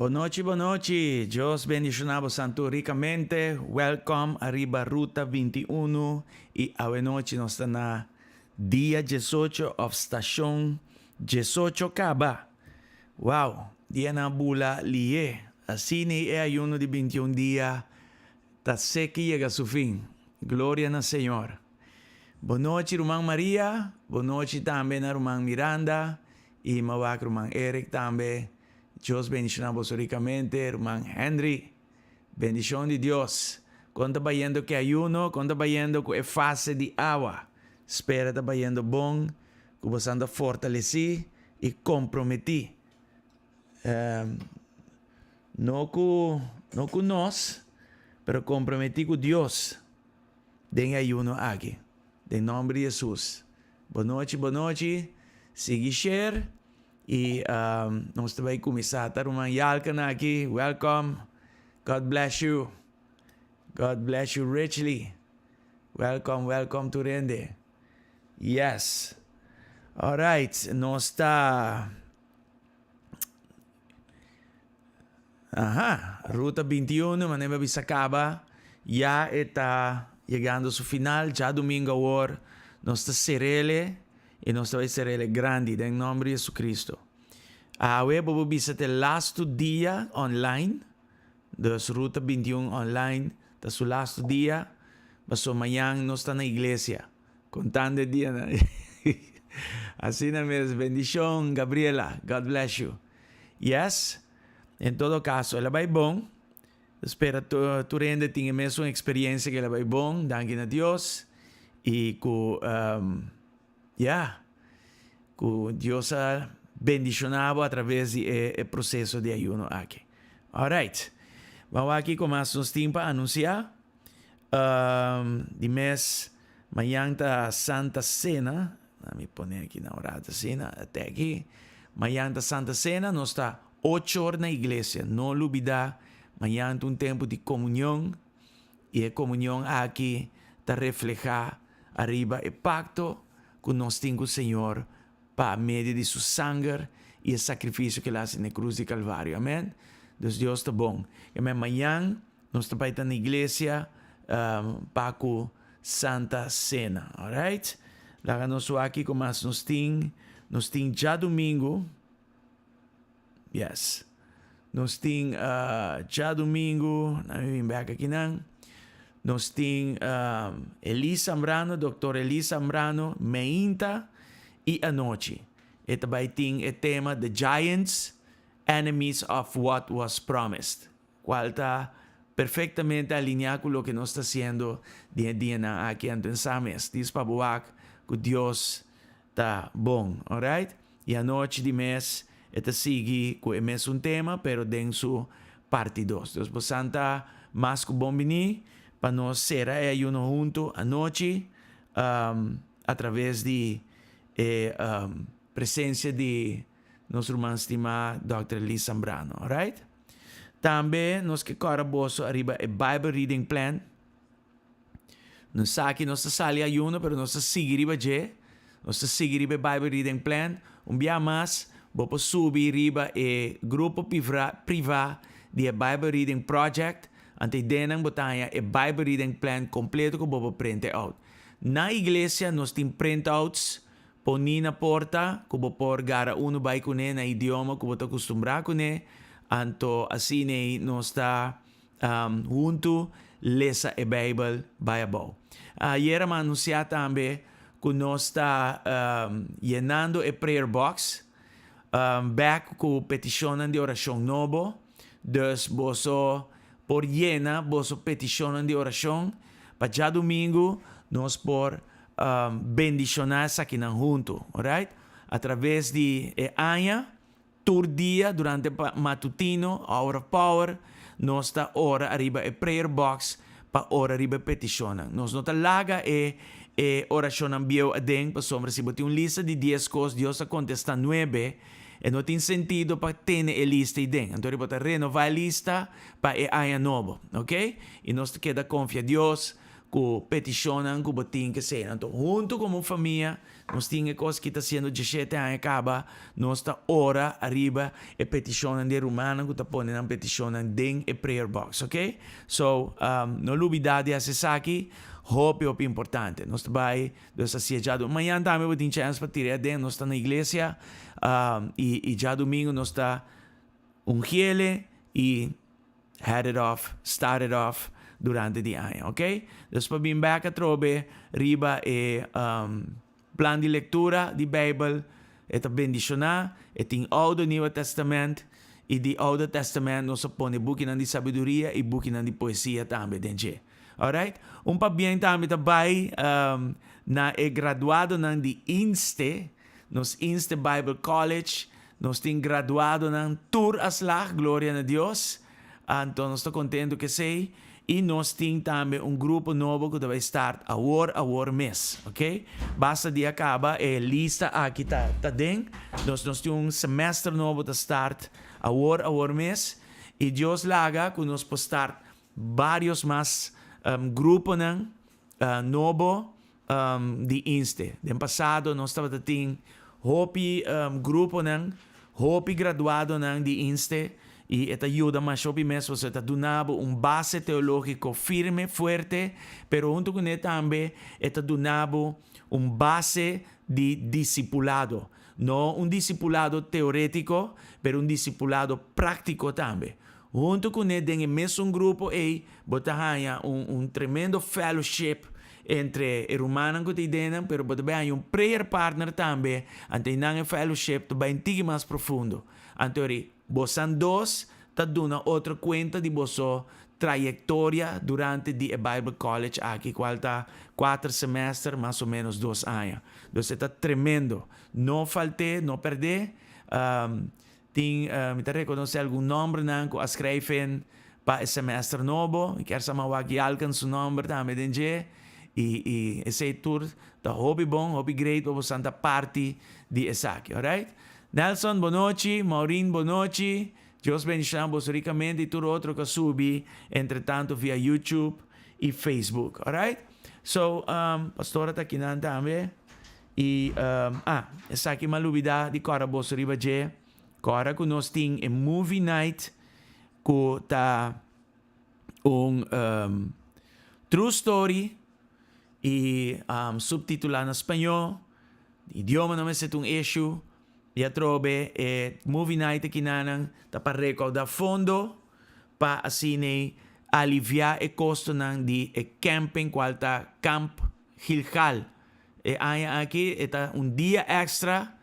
Boa noite. Dios bendicionado santo ricamente. Welcome arriba Ruta 21 e a noite nós estamos na dia 18 of estação 18 Caba. Wow, dia na bula lie. Assim é ayuno de 21 dia. Tá seca e chega a seu fim. Glória na Senhor. Boa noite, Romang Maria. Boa noite também na Romang Miranda. E mawak Romang Eric também. Dios bendicionamos ricamente, hermano Henry. Bendición de Dios. Cuando está yendo que ayuno, cuando está yendo que fase de agua. Espera está yendo bom, que você anda fortalecido e comprometido. Não com nós, pero comprometido com Deus. Den ayuno aqui. Em nome de Jesus. Boa noite. Siga share. E nós também começar a uma yalcana aqui. Welcome. God bless you. God bless you richly. Welcome to Rende. Yes. Alright. Nós está... Ruta 21, manema bisacaba. Já está chegando ao final. Já domingo agora. Nós está serele. E nós vai ser ele grande, em nome de Jesus Cristo. We vamos visitar last dia online. Dus Ruta 21 online. Das o last dia. Mas amanhã nós estamos na igreja. Contando dia. Assim na mesma. Bendição, Gabriela. God bless you. Yes. Em todo caso, ela vai bom. Espero tu rende tenha mesmo uma experiência que ela vai bom. Danke a Deus. E com... que Dios ha bendicionado a través del proceso de ayuno aquí. Alright. Vamos aquí con más tiempo a anunciar. De mes, mañana Santa Cena. Me poner aquí en la hora de cena. Hasta aquí. Mañana Santa Cena. Nos está 8 horas en la iglesia. No lo olvida. Mañana un tiempo de comunión. Y la comunión aquí está reflejada arriba el pacto que nós temos com o Senhor para meio de sua sangue e o sacrifício que ele fez na cruz de Calvário. Amém? Deus está bom. E amanhã nós estamos na igreja para a Santa Cena. Alright? Lá nós aqui como nós temos já domingo. Yes. Nós temos já domingo. Não back aqui não. Nós temos Eli Zambrano, Dr. Eli Zambrano, meinta e a noite. E também tem o tema The Giants, Enemies of What Was Promised. Qual está perfeitamente alinhado com o que nós estamos fazendo dia a dia aqui em Sames. Diz para boa que Deus está bom, alright? E a noite de mês, está sigue com o mesmo tema, pero dentro parte 2. Deus possa mais que bom venir. Para nós ser ayuno junto a noite através de presença de nosso irmão estimado Dr. Lee Zambrano, alright? Também nós que corremos arriba a Bible Reading Plan. Não sei que nós sali ayuno, pero nós seguimos já. Nós seguimos Bible Reading Plan. Dia mais, vamos subir arriba o grupo privado de Bible Reading Project. Ante denang botanya e Bible reading plan completo ko bobo print out. Na iglesia nos tim printouts poni na porta ko bo por gara uno bay kune na idioma ko boto costumbra kune anto asine nos ta junto lesa e Bible bayabo. Ayer ma anuncia tambe ko nos ta llenando e prayer box back ko peticionan de oración novo. Dus boso por llena, vos peticiones de oración, para ya domingo, nos por bendicionar aquí juntos, alright? A través de año, tur día, durante matutino, hour of power, nos está hora arriba el prayer box, para hora arriba peticiones. Nos nota larga oración envió a den, para sombra, si bote lista de 10 cosas, Dios a contestar 9, e não tem sentido para ter a lista aí dentro. Então, ele renovar a lista para o ano novo, ok? E nós queda confiar em Deus, ku peticionan ku botin que sei. Então, junto como família, nós temos coisas que está sendo 17 anos acaba, nós está ora arriba e peticionan de romana que está pondo peticionan dentro e prayer box, ok? So, não olvidade essa aqui, hope importante. Nós vai dos assediado. Amanhã também vou ter chance para tirar dentro, nós está na igreja e já domingo nós está ungele e started off durante o ano, ok? Depois vim back a trobe, riba e plan de leitura de Bible, e bendicionar, e tem Old e Novo Testamento, e de Old Testamento nós põe buki de sabedoria e buki de poesia também, dentro. Alright? Bien também também na graduado na de INSTE, nos INSTE Bible College, nós temos graduado na Tour Aslach, glória a Deus. Então, nós estamos contentos que sei. E nós temos também grupo novo que vai estar a war mês, ok? Basta de acaba, lista aqui tá dentro. Nós temos semestre novo que start a war mês. E Deus laga que nós podemos estar vários mais grupos novo de INSTE. No passado, nós estávamos tendo grupo hopi graduado de INSTE. E esta ajuda mais sobre mesmo, você está donando base teológico firme, forte, pero junto com ele também está donando base de discipulado. Não discipulado teórico, pero discipulado prático também. Junto com ele, tem mesmo grupo aí, botar tremendo fellowship entre humanos que te deram, pero também prayer partner também, ante não fellowship, também mais profundo. Ante bosan dos, ta duna outra conta de bosso trajetória durante the Bible College aqui, qual tá 4 semestres, mais ou menos 2 anos. Então, está tremendo. Não falte, não perder. Me reconhecer algum nome que escreven para o semestre novo. Quero saber que alcança o nome também dentro. E esse tour tá hobby bom, hobby great, para santa parte de Esaki, alright? Nelson, boa noite. Maureen, boa noite. Deus bendiga vos ricamente e tudo outro que subi, entretanto, via YouTube e Facebook. Alright? So, pastora está aqui também. E, essa aqui é uma novidade de Cora vos riba je. Cora que nós temos um movie night que está true story e subtitulado em espanhol. Idioma não é issue. E a trobe movie night aqui nanang para recaudar fundo para assim aliviar o custo de camping qual está Camp Gilgal. E aqui está dia extra.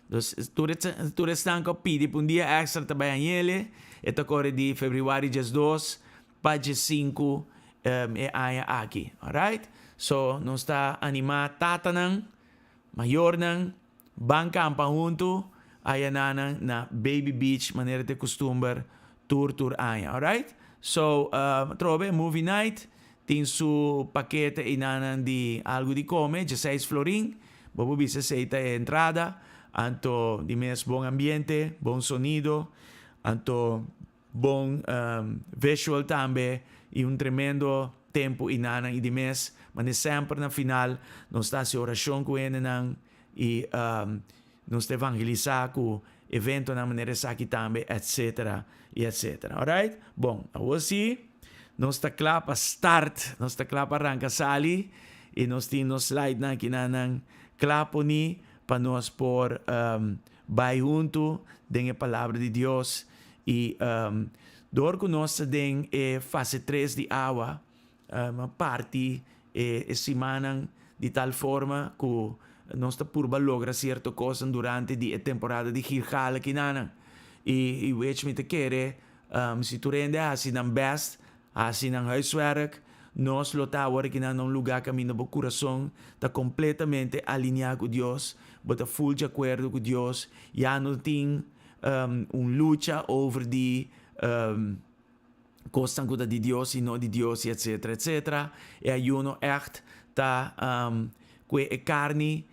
Dus tu restan ko pidi dia extra também ele. Ito corre de February 2 para 5 aqui. Alright? So, nós está animar tata nang mayor nang banca ang pahunto, ayan na Baby Beach, maneira de costumber, tour ayan. Alright? So, trobe, movie night, tem su paquete inanan de algo de come, 16 florin, bobo bisa seita entrada, anto de mes bom ambiente, bom sonido, anto bom visual tambe, e tremendo tempo inanan e de mes, mas sempre na final, nós está se oração com ele e nos evangelizar com evento na maneira aqui também, etc. e etc. Alright? Bom, assim, nós está claro para start, nós está claro para arrancar sali, e nós temos slide na aqui na claro para nós por vai junto com a palavra de Deus e dor que nós tem fase 3 de água, uma parte semana de tal forma que nossa turba logra certa coisa durante a temporada de Gilgal aqui nana. E o me te quer, se tu rende assim não best, assim não huiswerk, nós lotamos aqui num lugar que no coração está completamente alinhado com Deus, está full de acordo com Deus, já não tem luta over de coisa de Deus e não de Deus, etc, etc. E aí uno echt está com a carne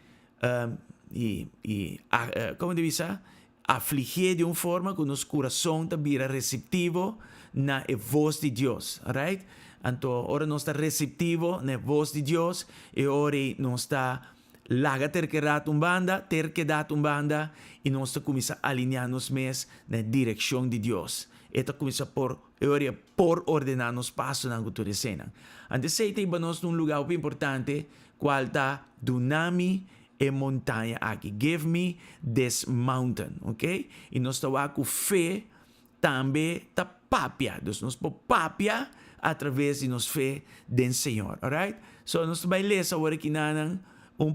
como deve ser, afligir de uma forma que nosso coração está vira receptivo na voz de Deus, alright? Então, ora nós está receptivo na voz de Deus e ora nós está laga terquedat banda e nós está começar a alinhar nos mes na direção de Deus. Eta começa por ordenar nos passos na cultura cena. Antes sei tem nós num lugar muito importante, qual está Dunami e montanha aqui. Give me this mountain, ok? E nós está com fé também tá papia. Então nós podemos papia através de nossa fé do Senhor, alright? So nós vai ler essa hora que nanang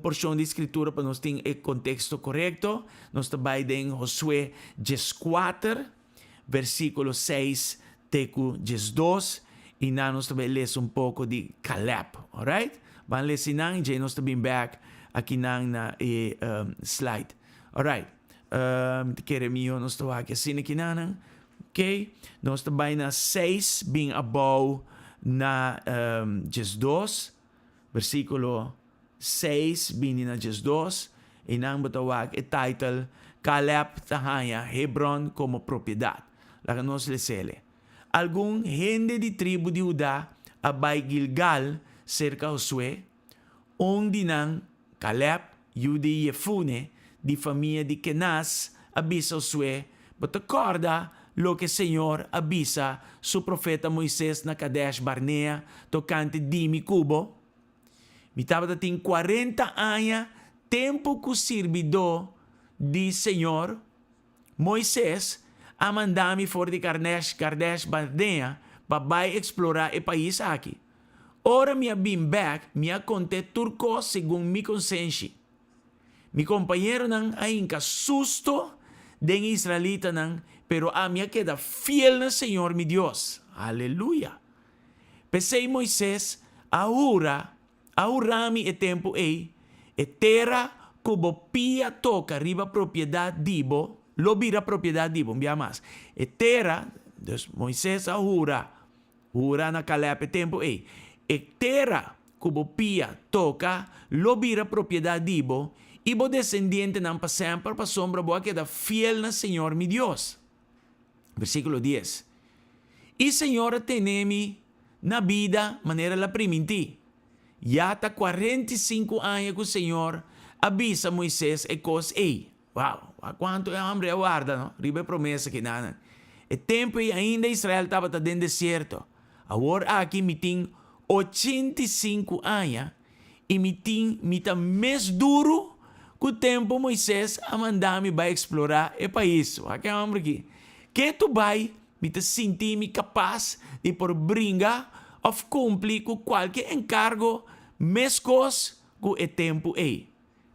porção de escritura para nós ter o contexto correto. Nós vai em Josué 4, versículo 6 teco 12 e nós também ler pouco de Caleb, alright? Vamos ler sinang, já nós também back aqui na slide, alright? Queremos nós estamos aqui assim aqui nanang, ok? Nós também na 6 bem above na 12, versículo 6 bem na 12 e nang batawag e title Caleb tahaya Hebron como propriedade. Lá nós lê. Algum gente de tribo de Judá abay Gilgal cerca de Josué, onde nang Caleb, Yudi Yefune, de família de Kenaz, avisa Josué, but acorda lo que Senhor avisa su profeta Moisés na Kadesh Barnea, tocante Dimi Cubo. Mi estava tem 40 anos, tempo que o servidor de Senhor, Moisés, a mandar-me fora de Kadesh Barnea para explorar o país aqui. Ora, minha been back, minha conte turco segundo mi consciência. Mi companheiro não ainda susto de israelita não, pero a minha queda fiel no Senhor, mi Deus. Aleluia. Pensei Moisés, ahora mi e tempo e terra cubo pia toca riba propriedade dibo, lo vira propriedade dibo, mbia mais. E terra, dus Moisés ahora na Caleb e tempo e terra cubo pia toca, lo vira propriedade dibo, ibo descendiente não para sempre, para sombra boa queda fiel na Senhor, mi Deus. Versículo 10. E Senhor tenemi na vida maneira la priminti. Já está 45 anos que o Senhor avisa Moisés e cos ei. Wow, quanto é hambre aguarda, não? Ribe promessa que nada. E tempo e ainda Israel estava dentro do deserto. Agora aqui me tem 85 anos e me tá mais duro que o tempo Moisés a mandar-me para explorar o país. Aqui é hambre aqui. Que tu vai me te sentir me capaz de por brincar ou cumprir com qualquer encargo, mescos com o tempo é.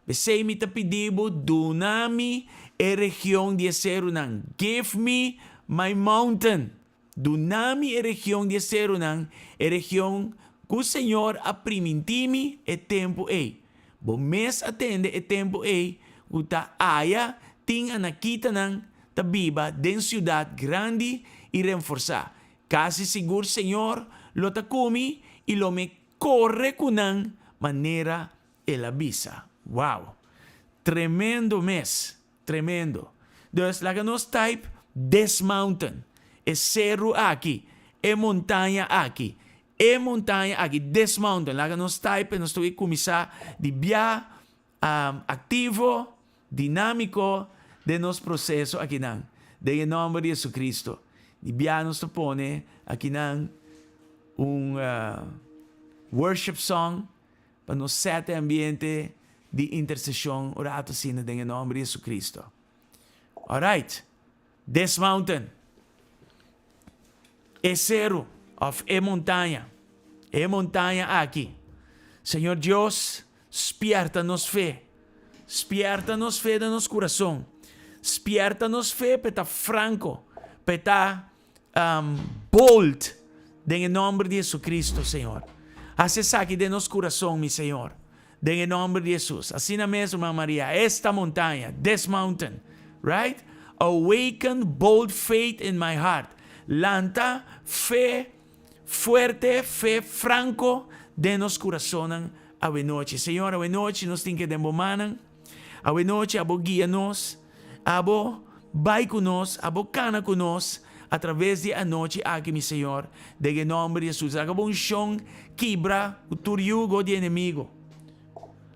Você me te pedindo, dunami e região de Serunang. Give me my mountain. Dunami e região de Serunang, e região que o Senhor a primitimi e tempo é. Bom mês atende e tempo é, o ta aya ting anakita nang tabiba den ciudad grande e reforçar. Casi seguro, Senhor, lo takumi e lo me corre kunang maneira el avisa. Wow! Tremendo mês. Tremendo. Dus, laga nos type this mountain. É cerro aqui. É montanha aqui. É montanha aqui. This mountain. Laga nos type. Nós estamos começar de via ativo, dinâmico de nosso processo aqui não. De nome de Jesus Cristo. De via nos pone aqui não worship song para nos sete ambiente de intercessão orado sino em nome de Jesus Cristo. Alright. This mountain. É cerro of é montanha. É montanha aqui. Senhor Deus, despierta-nos fé. Despierta-nos fé de nosso coração. Despierta-nos fé para estar franco, para estar bold, em nome de Jesus Cristo, Senhor. Acessa aqui de nosso coração, meu Senhor. Em nome de Jesus. Assim mesmo, Maria, esta montanha, this mountain, right? Awaken bold faith in my heart. Lanta fé fuerte, fé franco de nosso coração a noite. Senhor, a noite nós temos que demorar. A noite, abo guia-nos. Abo vai conosco, abocana conosco, através de a noite aqui, meu Senhor, em nome de Jesus. Laga bom chão, quebra o turiugo de inimigo.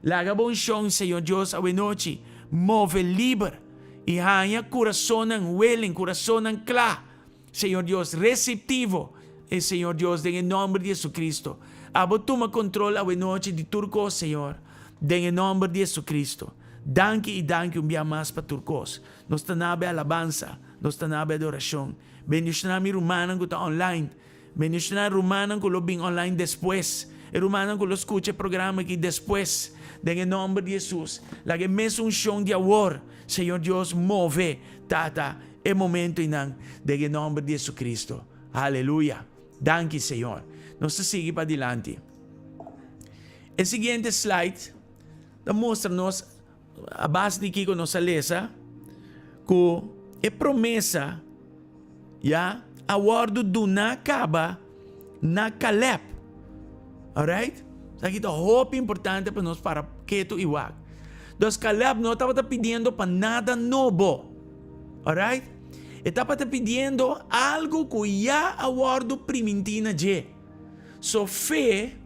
Laga bom chão, Senhor Deus, a noite, move livre, e hanha coração ng willing, coração ng clá, Senhor Deus, receptivo, e Senhor Deus, em nome de Jesus Cristo. Abo toma controle a noite de turco, Senhor, em nome de Jesus Cristo. Danke um dia mais para turcos. Nos tanabe alabanza, nos tanabe adoração. Bendicionar mi rumanan ko ta online. Bendicionar rumanan ko lo bing online después. E rumanan ko lo escuche programa aqui después. En nome de Jesus. Lagi mesmo unção de amor. Senhor Deus, move, tata, e momento inang. En nome de Jesus Cristo. Aleluia. Danke, Senhor. Nos sigue para adelante. El siguiente slide, mostra-nos a base de Kiko nos alesa, que é promessa, ya, awardo do na acaba na Caleb. Alright? Aqui está hope importante para nós para que tu iwag. Dos Caleb não estava pedindo para nada novo. Alright? Estava pedindo algo que já awardo primintina je. So fe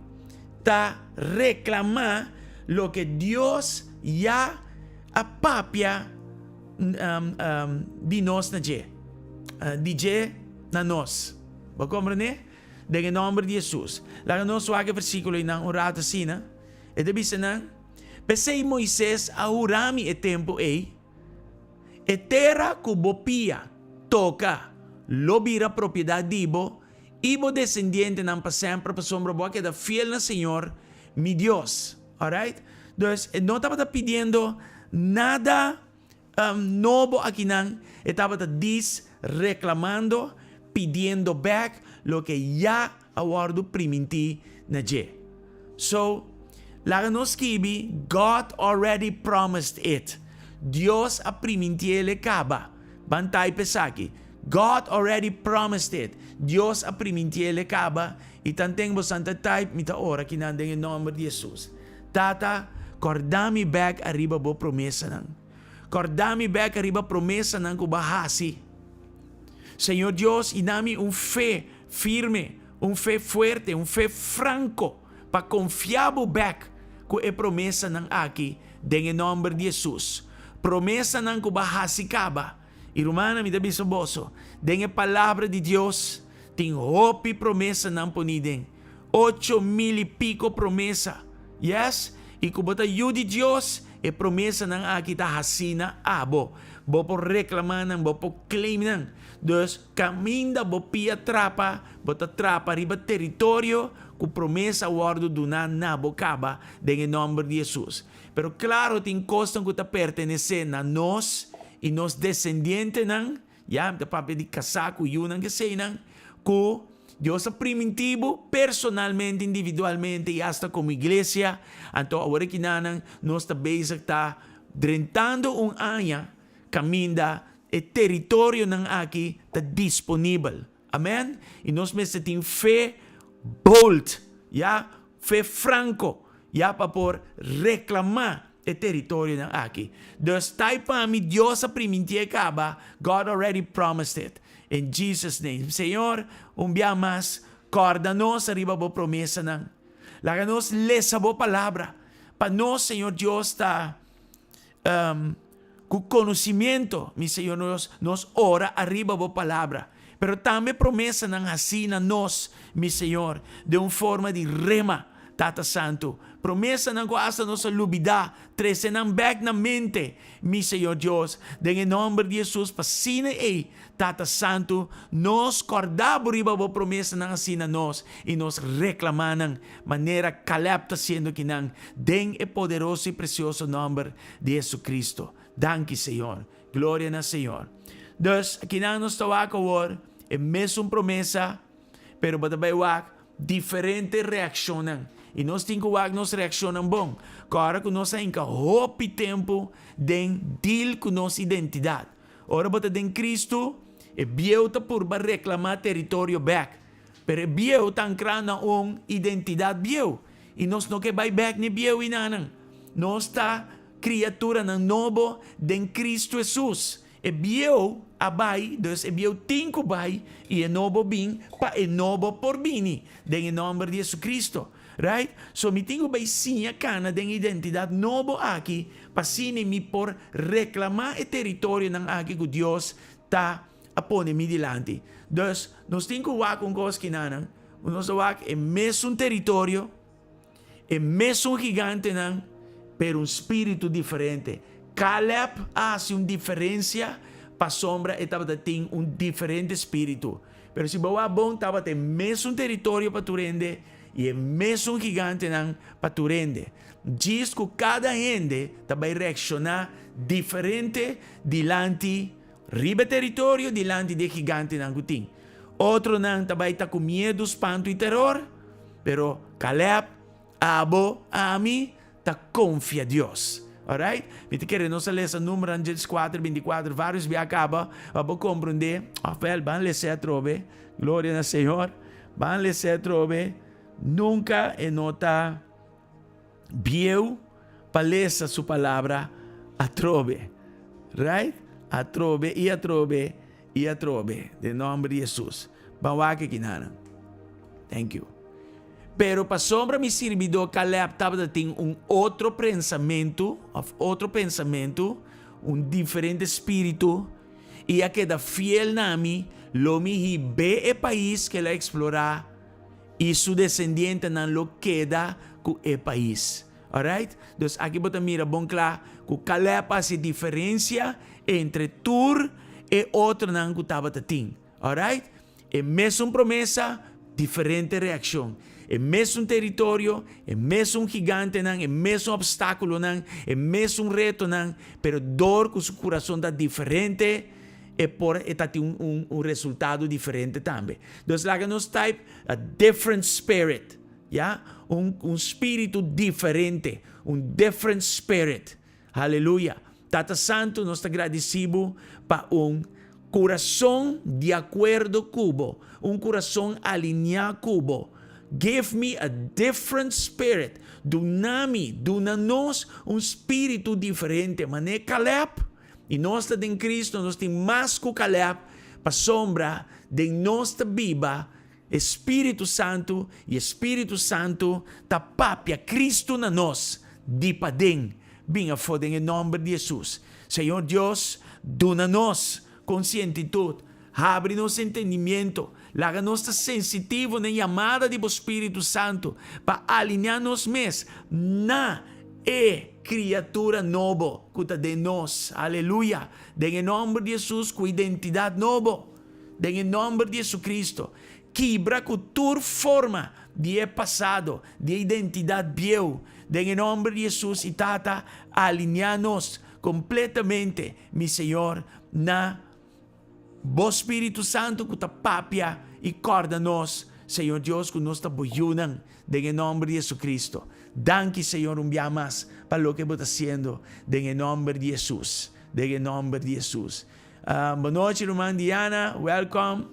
ta reclamar lo que Dios ya apapia di nos na je. DJ na nos. Ba compreende? En nome de Jesus. Laga nos wage versículo inang orata sina. E debi sanang, pesei Moisés a urami e tempo e terra kubopia toca lobira propriedade dibo ibo descendiente ng pa sempre pa sombra boa que da fiel na Senhor mi Dios. Alright? Entonces, no estaba pidiendo nada novo aquí nang, estaba reclamando, pidiendo back lo que ya awardo priminti na je. So, laga nos kibi, God already promised it. Dios a priminti le kaba. Bantay pesaki. God already promised it. Dios a priminti le kaba. Itanteng bo santa type mita ora kinandeng in nome de Jesus. Tata, cordami back arriba bo promesa nang. Cordami back arriba promesa nang kubahasi. Señor Dios, inami un fe firme, un fe fuerte, un fe franco, pa confiabo back ku e promesa ng aki, den en nombre de Jesus. Promesa ng kubahasi kaba, irumana mi dabi soboso, den e palabra de Dios, ting hopi promesa ng punideng, 8,000 y pico promesa, yes, y kubata yu di Dios, e promesa ng aki ta hasina abo, bo po reklaman ng, bo po claim ng, dus caminda bo pia trapa, bota trapa riba territorio, com promessa guardo do na bocaba, em nome de Jesus. Pero claro, tem costa que está pertenecendo a nós e nos descendentes nang, ya, da papi de casaco yun ang kasi nang, ko Dios primitivo, personalmente, individualmente e hasta como iglesia, anto agora kinanang nos ta basic ta drentando anya, caminda e território ng aki ta disponível. Amen? E nós mesmo fé bold, ya, fé franco, ya, para por reclamar o território ng aki. Dus tayo pa mi Diyos sa primintie kaba, God already promised it. In Jesus' name. Senhor, dia mas, corda-nos arriba bo promesa ng, laga-nos lesa bo palabra, pa nos, Senhor Diyos, ta, com conhecimento, mi Senhor, nos ora arriba bo palabra. Pero também promessa ng hasina nos, mi Senhor, de uma forma de rema, Tata Santo. Promessa ng kuasa nos lubida, trece ng back na mente, mi Senhor Dios. De em nome de Jesus, pasina Tata Santo, nos cordabo riba bo promessa ng hasina nos, e nos reclaman ng maneira calapta sendo kinang, den e poderoso e precioso nome de Jesus Cristo. Danke, Senhor. Glória na Senhor. Dus, kinang nos tawag awor, é mesmo promessa, pero batabaywak, diferente reaksyonan. E nós temos que nos reaksyonan bom. Kara que nós ainda hopi tempo den deal com nossa identidade. Ora bata den Cristo, e bieu ta purba reclamar território back. Pero bieu tan krana identidade bieu. E nós não que vai back ni bieu inanang. Nós ta criatura ng novo den Cristo Jesus. e bieu abai, dus e bieu tinko bai, e enobo bin, pa enobo por bini, em nome de Jesus Cristo. Right? So mi tingo bai sinha cana den identidade novo aqui, pa sine mi por reclamar o território ng aqui que Deus ta apone mi dilante. Dus, nos tingo wak un cos kinanan, nos wak e mesmo território, e mesmo gigante nan, pero un espírito diferente. Caleb hace una diferencia para sombra e tava tem un diferente espírito. Pero si bawa bom tava tem mesmo território para turende e mesmo gigante nan para turende. Diz que cada gente vai reaccionar diferente dilante riba território dilante de gigante nan guting. Outro nan tabay ta com medo, espanto e terror. Pero Caleb, abo, ami, ta confia a Deus. Alright? Mite querer nós ler esse número Angels 4:24, vários vi acaba, para compreender. Well, van ler se trove, glória ao Senhor. Van ler se trove, nunca enota bieu para ler sua palavra a trove. Right? A trove e a trove e a trove, de nome de Jesus. Bawake kinana. Thank you. Pero para sombra mi servidor Caleb estava tem outro pensamento, diferente espírito, e a queda fiel nami, lo mi be e país que la explorar, e su descendiente não lo queda com e país. Alright? Então aqui bota mira bom claro, que Caleb faz diferença entre tur e outro não que estava tem. Alright? E mesmo promessa, diferente reação. É mesmo território, é mesmo gigante, não, é mesmo obstáculo, não, é mesmo reto, não, pero dor com seu coração está diferente e por está tem resultado diferente também. Então, lá nos type a different spirit, yeah? Espírito diferente, different spirit. Aleluia. Tata Santo, nós estamos agradecidos para coração de acordo cubo, coração alinhado cubo. Give me a different spirit. Duna-nos espírito diferente. Mané Caleb. E nós estamos em Cristo, nós temos mais que Caleb para sombra de nossa Bíblia. Espírito Santo e Espírito Santo tapapia Cristo na nós. Di pa din. Binga foden em nome de Jesus. Senhor Deus, duna-nos conscientitude. Abre-nos entendimento. Laga-nos sensitivo na chamada do Espírito Santo para alinhar-nos mesmo na criatura nova que de nós. Aleluia. Em nome de Jesus, com identidade nova. Em nome de Jesus Cristo. Quebra com toda forma de passado, de identidade biel. Em nome de Jesus e tata, alinhar-nos completamente, meu Senhor, na Bo Espírito Santo que tapapia e corda-nos, Senhor Deus, que nos tabuyunan, em nome de Jesus Cristo. Danke, Senhor, dia mais para lo que você está haciendo, em nome de Jesus. Em nome de Jesus. Boa noite, irmã Diana, welcome.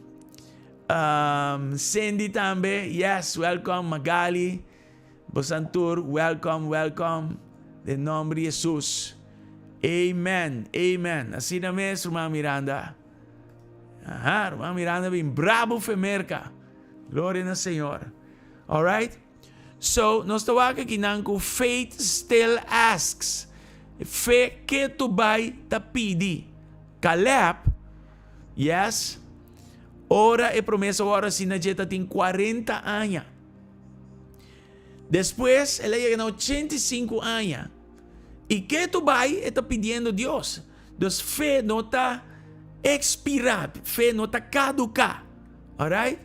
Cindy também, yes, welcome. Magali, Bosantur, welcome. Em nome de Jesus. Amen. Assim na mesmo, irmã Miranda. Irmã Miranda bem bravo femerca. Glória ao Senhor. Alright? So, nós estamos aqui nang faith still asks. Fé que tu vai ta pidi. Caleb, yes, ora e promessa ora sinajeta tem 40 anos. Depois, ela chega a 85 anos. E que tu vai está pedindo a Deus. Deus fé não está expirado, fé não está caducar. Alright?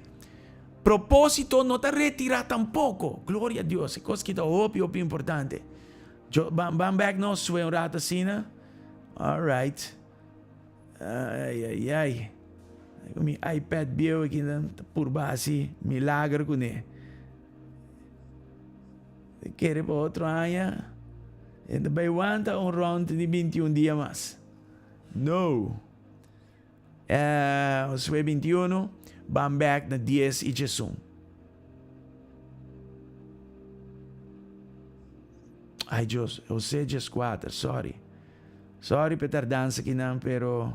Propósito não está retirado tampouco. Glória a Deus. É coisa que está óbvio importante. Vamos back no sué um rato assim, né? Alright. Ai. O meu iPad bio aqui, né? Por base, milagre com ele. Quer para outro ano? Ainda vai aguentar round de 21 dias mais. No. Os 21, vamos back na 10 e 11. Ai, Deus, eu sei 4, sorry. Sorry per tardanza aqui não, pero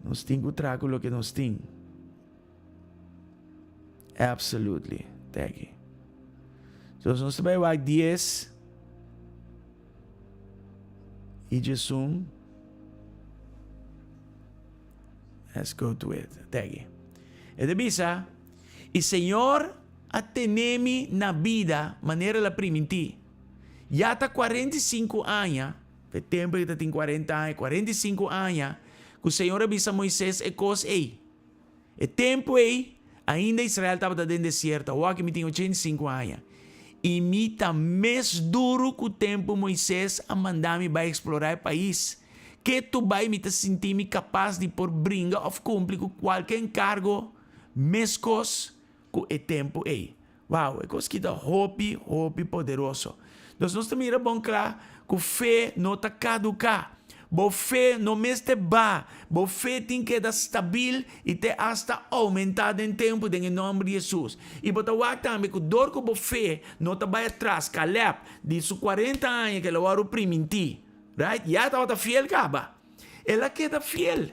Nós temos que trago o que nós temos. Absolutely. Tag. So, nós também vai 10. E Jesus. Let's go to it. Tag. E bisa, e Senhor atenemi na vida maneira la priminti. Já está 45 anos, o tempo que tem 40 anos, 45 anos, que o Senhor avisa a Moisés e coisa aí. E tempo aí, ainda Israel estava dentro do deserto, o que me tem 85 anos. E me está mais duro que o tempo Moisés a mandar-me para explorar o país. Que tu vai me sentir-me capaz de por brinca of cumprir com qualquer encargo, mescos com o tempo aí. Uau, é coisa que dá hope poderoso. Então, nós também é bom claro que fé não está caducar. Bo fé não meste ba. Bo fé tem que dar stabil e te hasta aumentar em tempo em nome de Jesus. E bota o também que dor que bo fé não está vai atrás. Caleb, de seus 40 anos que ele era o priminti. Right? Já estava fiel, caba. Ela queda fiel.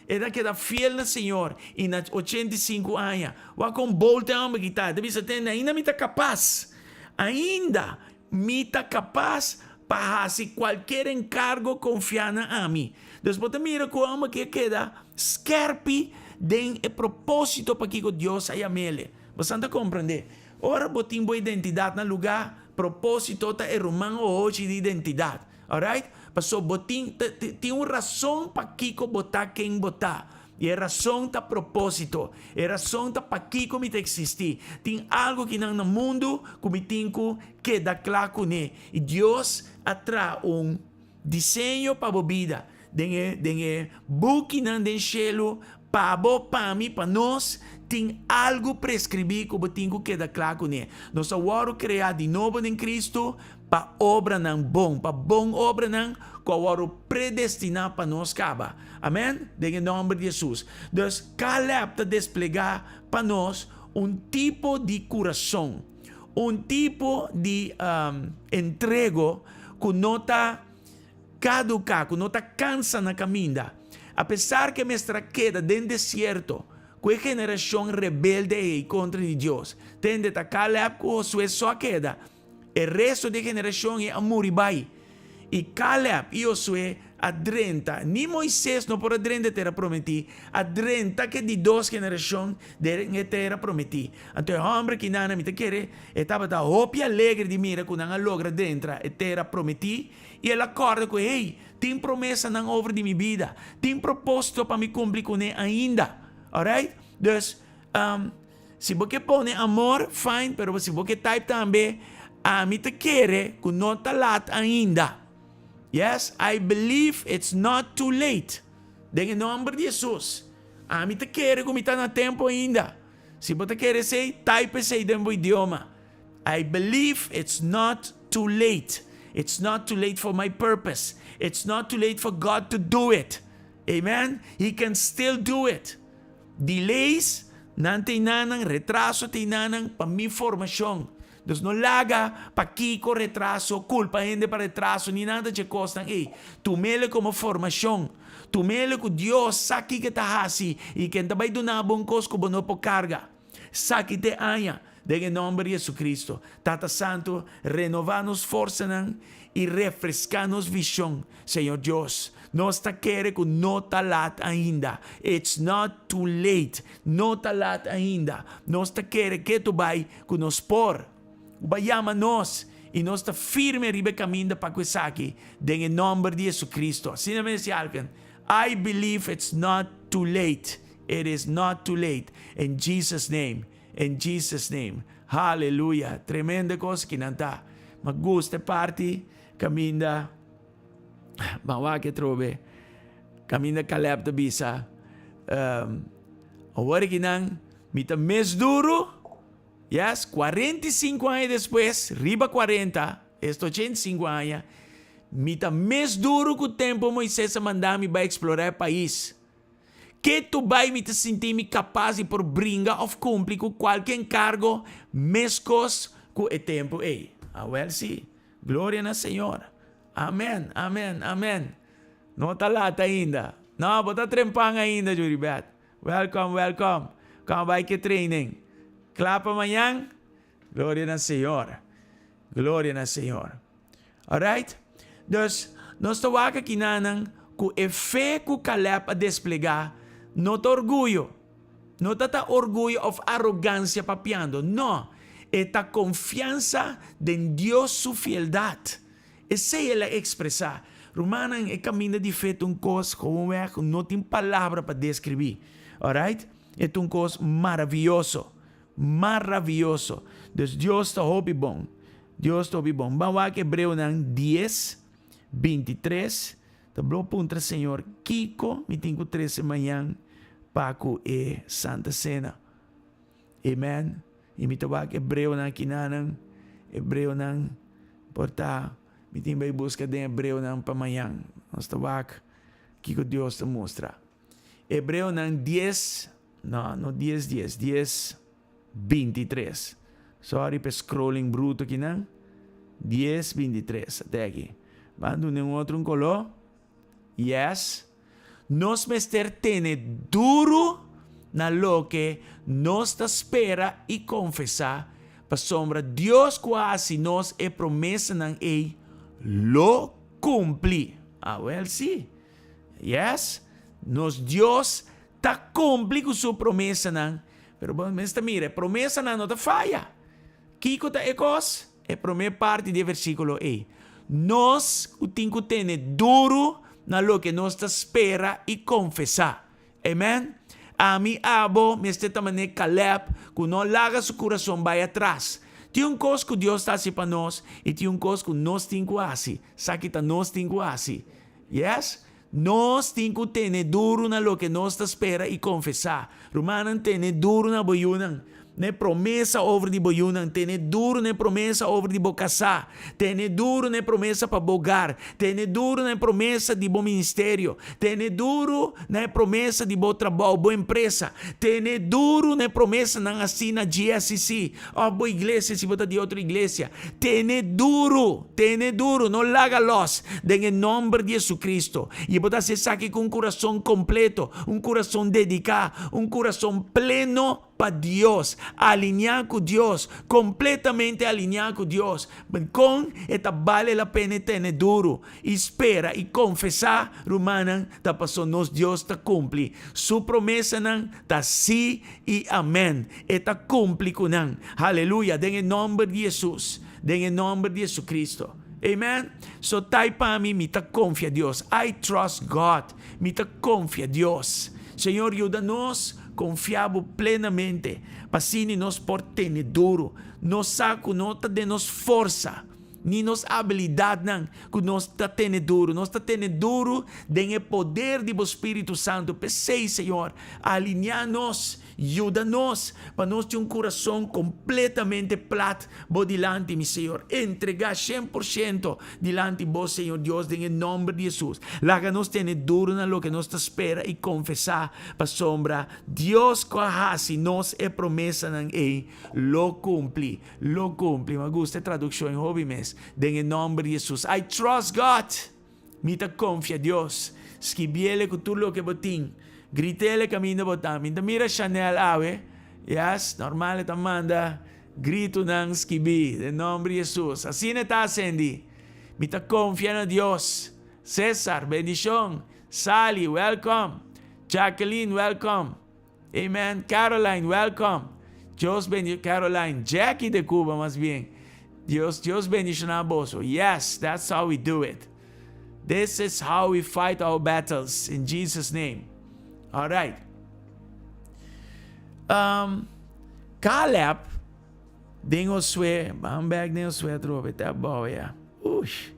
Ela queda fiel no Senhor. E na 85 anos. O com volta a uma guitarra. Deve ser ainda me está capaz. Ainda me está capaz para fazer qualquer encargo confiando a mim. Depois mira como que queda scarpe de propósito para que Deus haya mele. Você não compreende? Ora, botim boa identidade no lugar. Propósito é romano hoje de identidade. Alright? Pastor, botim tem uma razão para que botar quem botar. E a razão está propósito. E a razão está para que me existir. Tem algo que no mundo que me tem que dar claro com ele. E Deus atrai desenho para a vida. Dengue book não den cielo para mim, para nós. Tem algo prescrito que eu tenho que dar claro com ele. Nós vamos criar de novo em Cristo para obra não bom. Para bom obra não que eu predestinar para nós caba. Amém? Em nome de Jesus. Então, Caleb está desplegar para nós tipo de coração. Tipo de entrego que não está caducar, que não está cansa na caminha. Apesar que nuestra queda dentro do deserto, que geração rebelde contra Deus. Tende a Caleb que Josué só queda. O resto da geração é amoribai. E Caleb e Josué adrenta, ni Moisés não por adrenta terra prometi, adrenta que de 2 gerações de terra prometi. Então o homem que não me quer, estava da hope alegre de mira que não logra dentro a terra prometi, e ele acorda com, hey, tem promessa não over de minha vida, tem propósito para me cumprir com ele ainda. Alright? Então, se você põe amor, fine, pero se você type também, a mim te quer que não está lá ainda. Yes, I believe it's not too late. Em nome de Jesus. A mim te quer que me está no tempo ainda. Se você quer sei, type sei dentro do idioma. I believe it's not too late. It's not too late for my purpose. It's not too late for God to do it. Amen? He can still do it. Delays, não tem nanang, retraso tem nanang, para minha formação. Então não laga para Kiko retraso, culpa ainda para retraso, nem nada te costa. Ei, tu mele como formação. Tu mele que Deus sabe que está assim e que não vai dar bom coisa que não pode carga. Sabe te anha, em nome de Jesus Cristo. Tata Santo, renovar-nos força e refrescar-nos visão, Senhor Deus. Nós está querendo que não está lá ainda. It's not too late. Não está lá ainda. Nós está querendo que tu vai que nos por. Vayama nós e nós está firme ribe caminho para que aqui, em nome de Jesus Cristo. Assim me diz alguém, I believe it's not too late. It is not too late. In Jesus' name. In Jesus' name. Hallelujah. Tremenda coisa que não está. Mas gusta parte, caminho, bawa que trobe, caminho Caleb da bisa. Agora que não, mita mês duro. Yes, 45 anos depois, riba 40, estou 85 anos, me está mais duro que o tempo Moisés mandar-me para explorar o país. Que tu vai me sentir-me capaz de por brinca of cumprir com qualquer encargo, mescos com o tempo. Ei, well, sim, glória na Senhor. Amém, amém, amém. Não está lá ainda, No, bota trempang ainda, Juribet. Welcome, welcome. Come que training. Clapa amanhã. Glória ao Senhor. Glória ao Senhor. Alright? Dus, nós estamos aqui nanang que a fé que Caleb a desplegar, não é orgulho. Não é orgulho ou arrogância papiando. Não. É a confiança em Deus, sua fieldade. Essa é ela expressar. Romana é caminho de fé, um coisa como é, não tem palavra para descrever. Alright? É um coisa maravilhoso. Maravilhoso. Dus Deus está bom. Deus está bom. Vamos a Hebreu 10, 23. Tablo punta Senhor Kiko, me tenho 13 manhã, Paco e Santa Cena. Amen. E me tawag Hebreu na kinanang, Hebreu nang porta, me tenho vai busca de Hebreu nang pamayang. Nós tawag, Kiko Deus te mostra. Hebreu nang 10, no 10, 23. Sorry para scrolling bruto aqui nang. 10, 23, até aqui. Mando um outro color. Yes. Nos mester tene duro na lo que nos espera e confessar. Pa sombra Deus quase nos é promessa nang ei lo cumpli. Well, sim. Yes. Nos Deus ta cumpli com sua promessa nang. Pero mas mire, promessa nang não ta falha. Kiko ta ekos é primeira parte do versículo E. Nós o tene duro na lo que nos espera e confessar. Amen? A mi abo, este tamane Caleb, que não larga seu coração vai atrás. Tem coisa que Deus está assim para nós e tem coisa que nós temos assim. Sabe que nós temos assim. Yes? Nós temos que ter duro na lo que nos espera e confessar. Romanos tem duro na boiunan. Ne promessa over de boiunan, tem duro ne promessa over de bo casar, tem duro ne promessa para bogar, tem duro ne promessa de bo ministério, tem duro ne promessa de bo trabalho, boa empresa, tem duro ne promessa na assina GSC, ou boa igreja se botar de outra igreja, tem duro, não larga los, em nome de Jesus Cristo, e botar se saque com um coração completo, um coração dedicado, um coração pleno para Deus, alinhar com Deus, completamente alinhar com Deus. Com esta vale a pena ter duro, espera e confessar, Romana, ta passou nos Deus ta cumpre. Sua promessa não ta sim e amém. Eta cumpre com não. Aleluia, em nome de Jesus, em nome de Jesus Cristo. Amen? So, tayo pa mi ta confia a Deus. I trust God. Mi ta confia a Deus. Senhor, ajuda-nos confiamos plenamente. Pasini nos por tener duro. Nos saco nota de nos força. Ni nos habilidade não. Que nos está tendo duro. Nos está tendo duro de poder do Espírito Santo. Pensei, Senhor, alinhar-nos. Ajuda-nos para nós ter coração completamente plato bo dilante, mi Senhor. Entregar 100% dilante vos, Senhor Deus, em nome de Jesus. Láganos tener duro na lo que nos espera e confessar para sombra. Deus quase nos é promessa ng lo cumpli. Lo cumpli. Me gusta a tradução em hobby mes. Em nome de Jesus. I trust God. Mita confia Deus. Esquibiele com tudo lo que botin. Gritele camino botamin. Mira Chanel awe. Yes, normal tamanda. Grito ng skibi. Em nome de Jesus. Assim está, Sandy. Mita confia na Deus. Cesar, bendición. Sally, welcome. Jacqueline, welcome. Amen. Caroline, welcome. Dios bendiga. Caroline. Jackie de Cuba, más bien. Dios bendiga a vos. Yes, that's how we do it. This is how we fight our battles. In Jesus' name. All right. Caleb, dengo swe, bambag dengo swe trope, tá bom, yeah. Ush.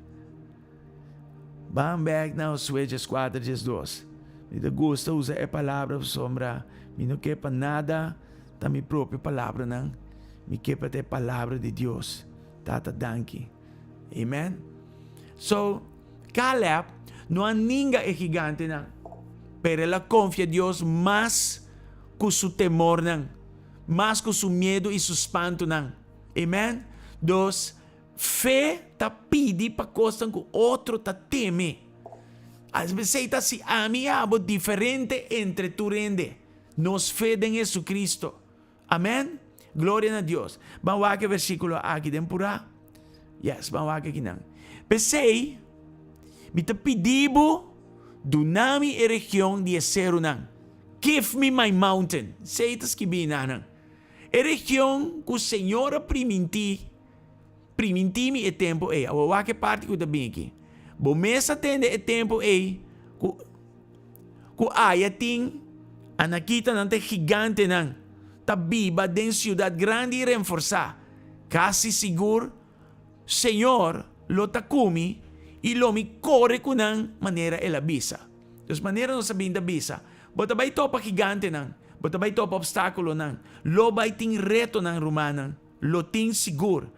Bambag na swe, just 4, just 2. Me gusta usar a palavra sombra, me não quer para nada, tá minha própria palavra, não. Me quer para ter palavra de Deus. Tata danki. Amen? So, Caleb, não há ninguém é gigante, não. Pero ela confia a Deus mais com seu temor, não. Mais com seu medo e seu espanto, não. Amen? Dos, fé ta pide para coisa que outro ta teme. Aceita si ami abo diferente entre tu rende. Nos fe en Jesucristo. Amén. Gloria a Dios. Vamos a que versículo aqui tempura. Yes, vamos a que aqui não. Pensei, me te pedibo dunami e região de Eserunang. Give me my mountain. Seitas que binanang. E região que o Senhor primiti mi e tempo e. A que parte que eu bem aqui. Bo mesa tende e tempo e. Ku ayating a nakita ng gigante ng tabiba den ciudad grande y reforzada. Casi seguro, Señor, lo takumi y lo mi corre kunang manera el abisa. Dos manera no sabihin da bisa. Bota ba ito pa gigante nang? Bota ba ito pa obstáculo nang? Lo ba iting reto ng rumanang? Lo ting seguro.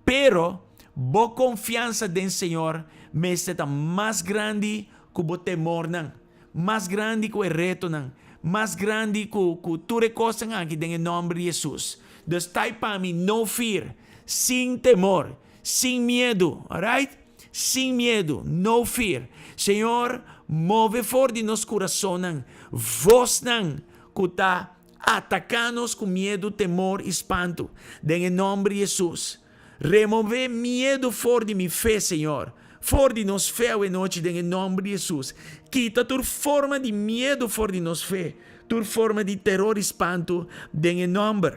Pero, bo confianza den Señor, me está más grande que bo temor nang. Más grande que o reto nang. Más grande que tu recosta aqui em nome de Jesus. Destai para mim, no fear, sem temor, sem medo, alright? Sem medo, no fear. Senhor, move for de nos coração, vos não, que está atacanos com medo, temor, espanto. Em nome de Jesus. Remove medo for de mi fé, Senhor. For de nos fé e noite em nome de Jesus. Quita tua forma de medo for de nos fé. Tua forma de terror e espanto em nome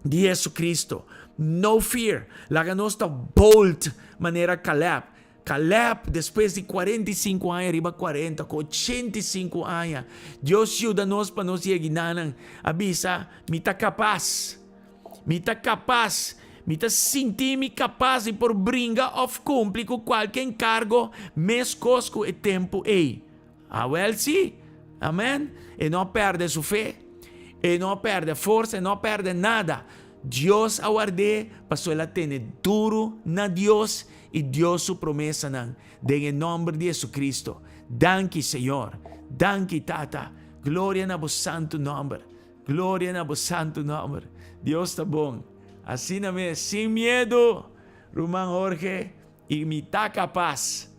de Jesus Cristo. No fear. Laga nos ta bold maneira Caleb. Caleb, depois de 45 anos, arriba 40, com 85 anos, Deus ajuda-nos para nos chegar. Abisa, me está capaz. Me está capaz. Me está sentindo capaz de por brincar of cumprir com qualquer encargo, mês, cosco e tempo. Well, sim. Amém? E não perde sua fé. E não perde força. E não perde nada. Deus aguarde para ela ter duro na Deus e Deus sua promessa não. Em nome de Jesus Cristo. Danke, Senhor. Danke, Tata. Glória na vosso santo nome. Glória na vosso santo nome. Deus está bom. Assim na mesma, sem medo, Román Jorge, e me está capaz,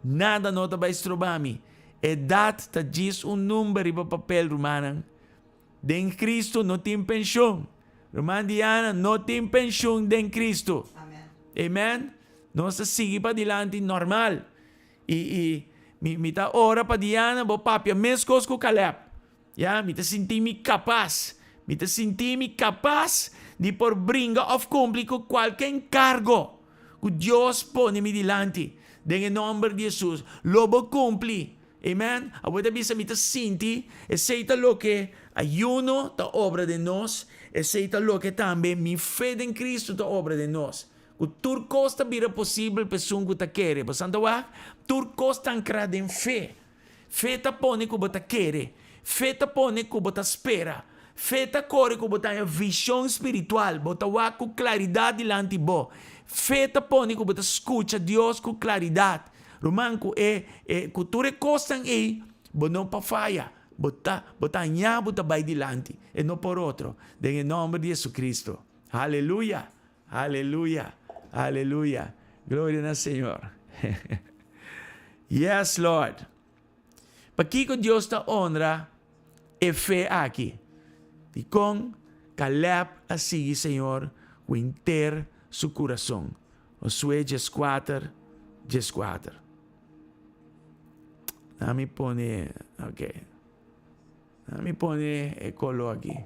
nada não vai estrobar-me. Edad ta diz número para papel, Romana. Den Cristo não tem pensão. Román Diana, não tem pensão den Cristo. Amen? Nós seguimos para diante normal. Me está ora para Diana, bo papia, mescos com Caleb. Me está sentindo capaz. Me te senti-me capaz de por brincar of cumprir com qualquer encargo que Deus põe-me diante. Em nome de Jesus. Lobo cumpri. Amen? A vuelta bisa me te senti. Aceita lo que ayuno ta obra de nós. Aceita lo que também mi fé em Cristo ta obra de nós. O tur costa vira possível pessoa que ta quer. Bastante wa? Tur costa ancrada em fé. Fé ta põe que bota quer. Fé ta põe que bota espera. Feta corre com botar visão espiritual, botar com claridade diante bo. Feta põe com botar escuta Deus com claridade. Romanco que tu recostan bo não pa falha. Botar nha, botar vai diante. E não por outro. Em nome de Jesus Cristo. Aleluia. Aleluia. Aleluia. Glória ao Senhor. Yes, Lord. Para que Deus te honra e fé aqui. E com Caleb assim, Senhor, o inteiro seu coração. O Josué 14. Não me põe, ok. Não me põe e colo aqui.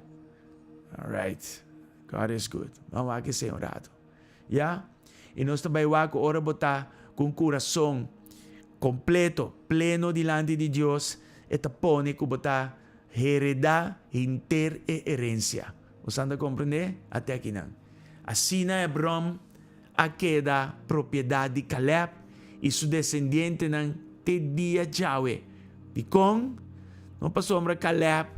Alright. God is good. Vamos aqui ser orado. Yeah? E nós também vamos ora botar com o coração completo, pleno diante de Deus. E te põe com botar heredad, inter e herencia. Usando compreender? Até aqui não. Assim na Hebron, a queda propriedade de Caleb e seu descendente não te dia Yahweh. E com, não passombra Caleb,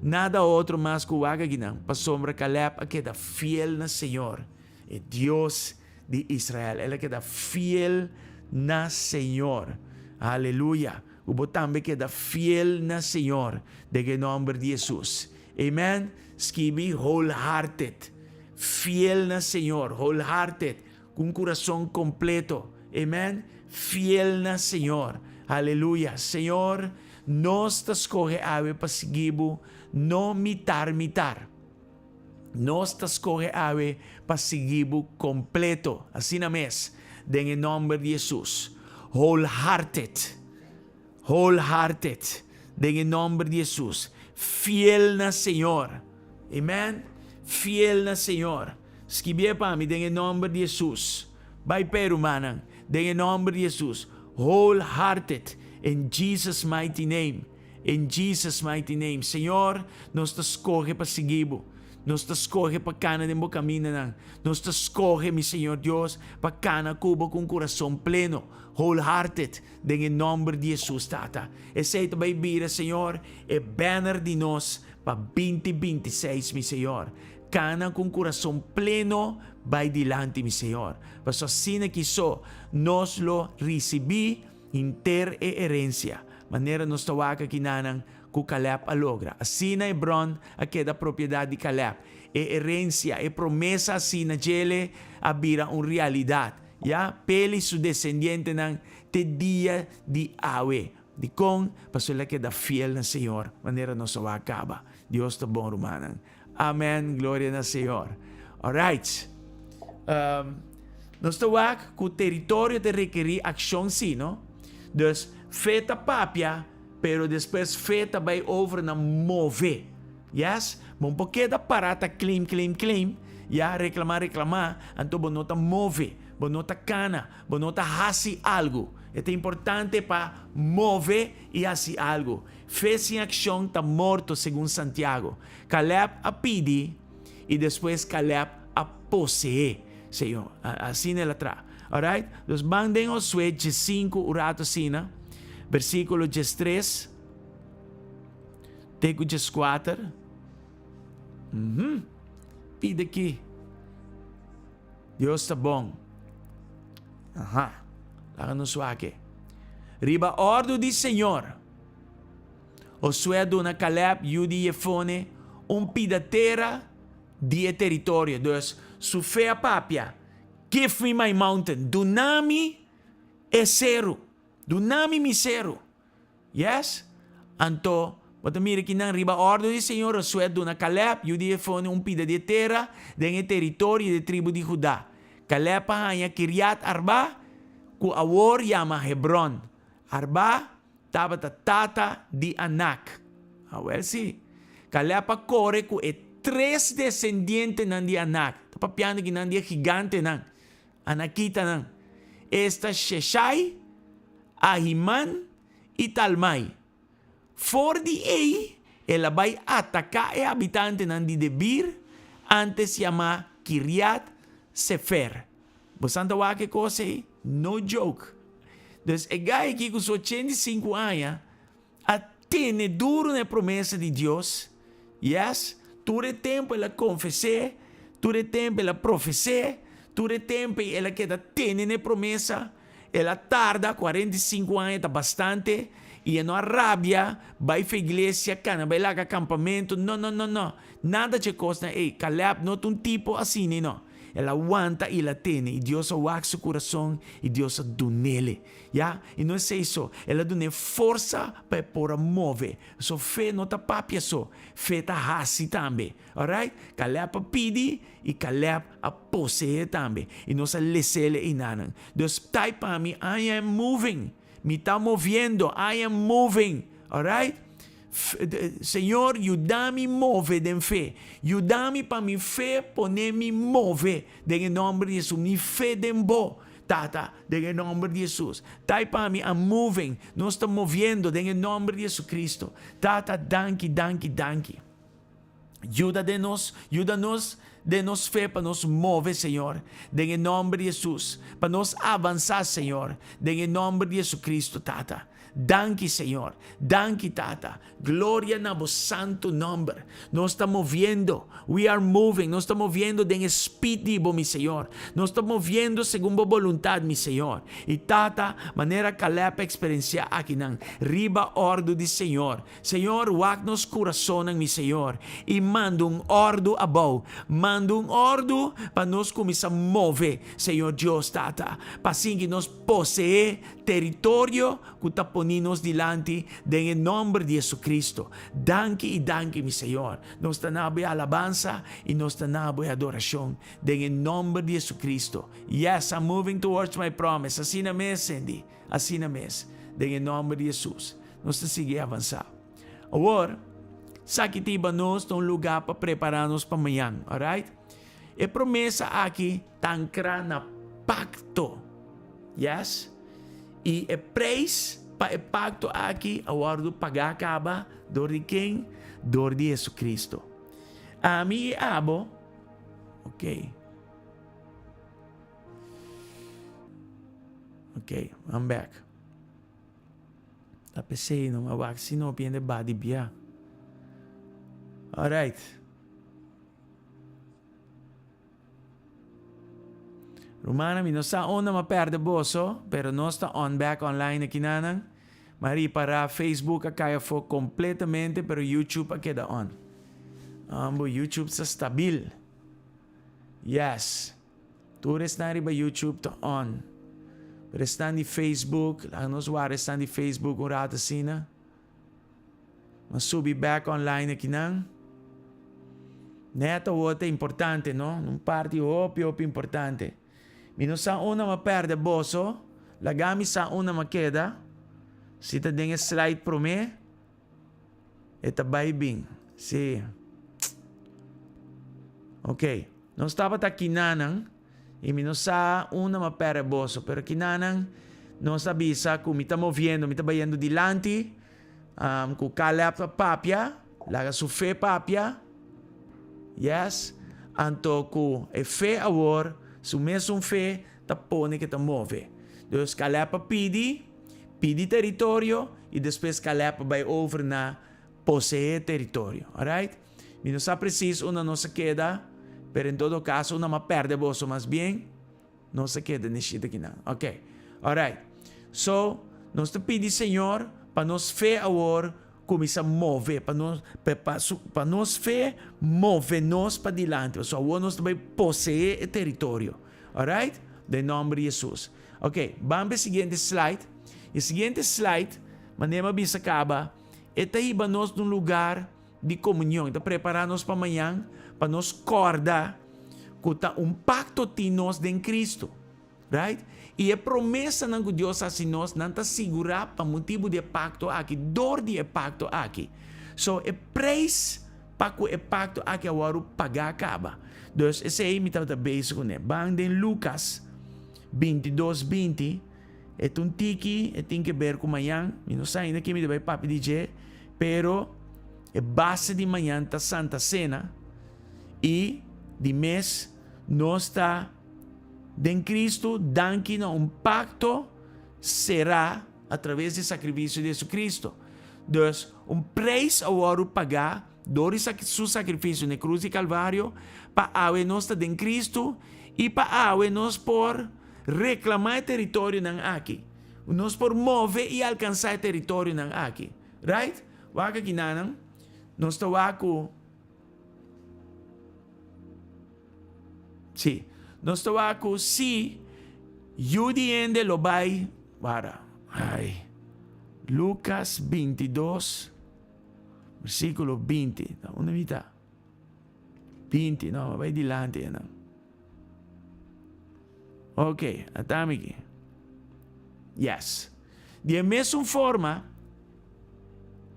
nada outro mais que o aqui não. Passombra Caleb, a queda fiel na Senhor. E Deus de Israel. Ela queda fiel na Senhor. Aleluia. O também queda fiel na Senhor, em nome de Jesus. Amen? Escrevi wholehearted. Fiel na Senhor, wholehearted, com coração completo. Amen? fiel na Senhor. Aleluia. Senhor, nós te escolhe ave pasigibo, no mitar. Nós te escolhe ave pasigibo completo. Assim na mes, em nome de Jesus. Wholehearted, em nome de Jesus. Fiel na Senhor. Amen. Fiel na Senhor. Escreve para mim, em nome de Jesus. Vai pero manang, em nome de Jesus. Wholehearted, in Jesus' mighty name. In Jesus' mighty name. Senhor, nós te escolhe para seguir. Nos te escoge para cana de caminho. Nos te escoge, mi Senhor Deus, para cana cubo com coração pleno, wholehearted, em nome de Jesus, Tata. Esse vai vir, Senhor, é banner de nós para 2026, mi Senhor. Cana com coração pleno, vai dilante, mi Senhor. Mas assim que só, nós lo recebi inter e herência. Maneira nos tawaga kinanang ku Caleb alogra. Assim na Hebron, a queda propriedade de Caleb. E herência, e promessa assim na Jele, abira realidade. Ya, peli su descendiente ng te dia de awe. Di kong, pasula queda fiel na Senhor. Maneira nos acaba. Dios te bom rumanang. Amen. Glória na Senhor. Alright. Nos tawag ku território de requerir ação sino. Dus, feta papia, pero depois feta vai over na move. Yes? Mong pokeda parata claim. Ya, reclamar. Anto bonota move. Bonota cana. Bonota hasi algo. É importante para move e hasi algo. Fé sem ação está morto, segundo Santiago. Caleb a pidi e depois Caleb a posee. Senhor, assim ela traz. Alright? Los banden Josué 5 urato sina. Versículo 3. Teco 4. Pide aqui. Deus está bom. Laga no suake. Riba ordo di Senhor. Josué dona Caleb, Yudi Jefone, pidatera di território. Dus, su fea papia. Give me my mountain. Dunami é zero. Dunami mi zero. Yes? Anto, mira que não riba ordem do Senhor, o sué dona Caleb, e o dia foi pida de terra, de território de tribo de Judá. Caleb hanya Kiryat Arba, ku awor yama Hebron. Arba, tava tata di anak. Well, si. Caleb corre ku e 3 descendientes nan di anak. Tapapiano que nan di gigante nan. Anakita nan. Esta Sheshai, Ahiman e Talmai. For di ei, ela vai atacar e habitante nan di Debir, antes chama Kiryat Sefer. Você não sabe que coisa é? No joke. Dus é gai que com 85 anos, atene duro na promessa de Deus. Yes? Todo tempo ela confessou, todo tempo ela professou, todo tempo ela queda tene na promessa. Ela tarda 45 anos, está bastante. E não rabia, vai para a igreja, vai lá para acampamento. Não. Nada de coisa. Caleb não é um tipo assim, não. Ela aguanta e ela tem. E Deus awaga seu coração e Deus a nele. Yeah? E não é isso. Ela dá força para poder mover. So fé não está papia só. Fé está assim também. Alright? Caleb a pedir e Caleb a possuir também. E nós a lesele e nanan. Dus type para mim, I am moving. Me está moviendo. I am moving. Alright? Senhor, ajuda-me a mover de fé. Ajuda-me para minha fé poder-me mover. Em nome de Jesus. Minha fé de boa. Tata, em nome de Jesus. Tai para mim, I'm moving. Nós estamos movendo em nome de Jesus Cristo. Tata, danke. Ajuda-nos de nos fé para nos mover, Senhor. Em nome de Jesus. Para nos avançar, Senhor. Em nome de Jesus Cristo, Tata. Danke, Señor. Danke, Tata. Gloria na vos santo nombre. Nos está moviendo. We are moving. Nos está moviendo en espíritu, mi Señor. Nos está moviendo según vos voluntad, mi Señor. E Tata, maneira kalepa experiencia aqui nang riba ordo di Señor. Señor, wak nos coração mi Señor. E manda ordo abaw. Manda ordo para nos começar a mover, Señor Dios, Tata. Para assim que nos posee território que está poninos delante en nombre de Jesucristo. Danke e danke, mi Señor. Nos tanabay alabanza e nos tanabay adoración en nombre de Jesucristo. Yes, I'm moving towards my promise. Assim na mes, Cindy. Assim na mes. En nombre de Jesus. Nos sige avançar. Agora, sakitiba nos num lugar para preparar-nos para amanhã. Alright? E promessa aqui tankra na pacto. Yes? E é preço para o pacto aqui, agora do pagar acaba, dor de quem? Dor de Jesus Cristo. A mim abo, ok. Ok, I'm back. A PC não é vaccine, não piende body bia. Alright. Romana, mi no sa ona maperde boso, pero no está on back online aqui nanang. Mari para Facebook a kaya fo completamente, pero YouTube a queda on. Ambo YouTube sa stabil. Yes. Tourist na riba YouTube to on. Pero está ni Facebook, lang nos wari está ni Facebook o rata sina. Masubi back online aqui nang. Neta wote importante, no? Nung party opi importante. Mino sa una maperde boso, lagami sa una makeda, sita dinge slide pro me, eta baibing. Si. Ok. Non stava ta kinanang, e mino sa una maperde boso, pero kinanang, non sabisa kung mita moviendo, mita bayendo dilanti, kung kalap papya, laga su fe papya, yes, anto ku e fe awor, su mesmo fé tapone que te move. Dus kalepa pidi território e depois kalepa vai over na posee território. Alright? Mi não sa preciso una não se queda, pero en todo caso una ma perde boso más bien, não se queda nishita kina. Ok. Alright. So, nos te pidi Senhor para nos fé awor começa a mover, para nos fé mover nos para dilante. So, nós também possuir o território. Alright? De nome de Jesus. Ok, vamos para o seguinte slide. O seguinte slide, manema bisa acaba, esta iba nos num lugar de comunhão. Então, preparar-nos para amanhã, para nos corda, que pacto de nós em Cristo. Right? E a promessa que Deus assim nós não está segura para motivo de pacto aqui, dor de pacto aqui. So, é preço para que o pacto aqui agora pagar acaba. Então, esse aí me está basic com ele. Bang de Lucas 22:20, é tiki, tem que ver com amanhã. Eu não sei ainda que me vai papi dizer, pero é base de manhã da Santa Cena e de mês nós está em Cristo, danke na pacto será através do sacrifício de Jesus Cristo. Então, preço agora pagar do seu sacrifício na cruz de Calvário para awe nós em Cristo e para awe nós por reclamar território ng aqui. Nós por mover e alcançar território ng aqui. Right? Waka kinanang, nós tawako si nós tawako si yudiende lobay para ay Lucas 22 versículo 20. Una mitad. 20, no, vai dilante. No? Ok, atami. Yes. De mesma forma,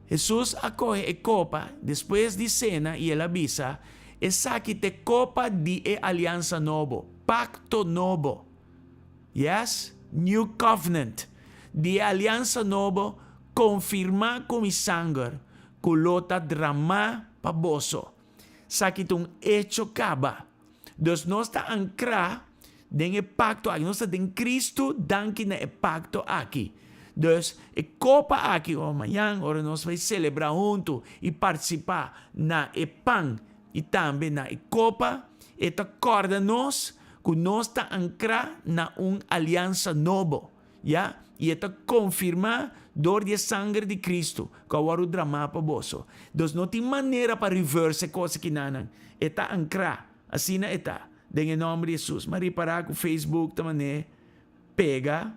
Jesus acoge a copa depois de cena e ele avisa, essa aqui te copa de aliança novo, pacto novo. Yes? New covenant. De aliança novo, confirma com mi sangue, kulota drama paboso. Sakitong hecho kaba. Dos nós está ancra den pacto aqui. Nós está en Cristo, danke na pacto aqui. Dus, copa aqui, amanhã, ora nós vamos celebrar junto e participar na pão e também na copa, e acorda-nos que nós está ancrar na aliança nova, ja? E está confirma dor de sangue de Cristo, que agora o drama para você. Dus não tem maneira para reverse coisa que não. Está ancrar, assim não está. Em nome de Jesus. Mas reparar que o Facebook também pega,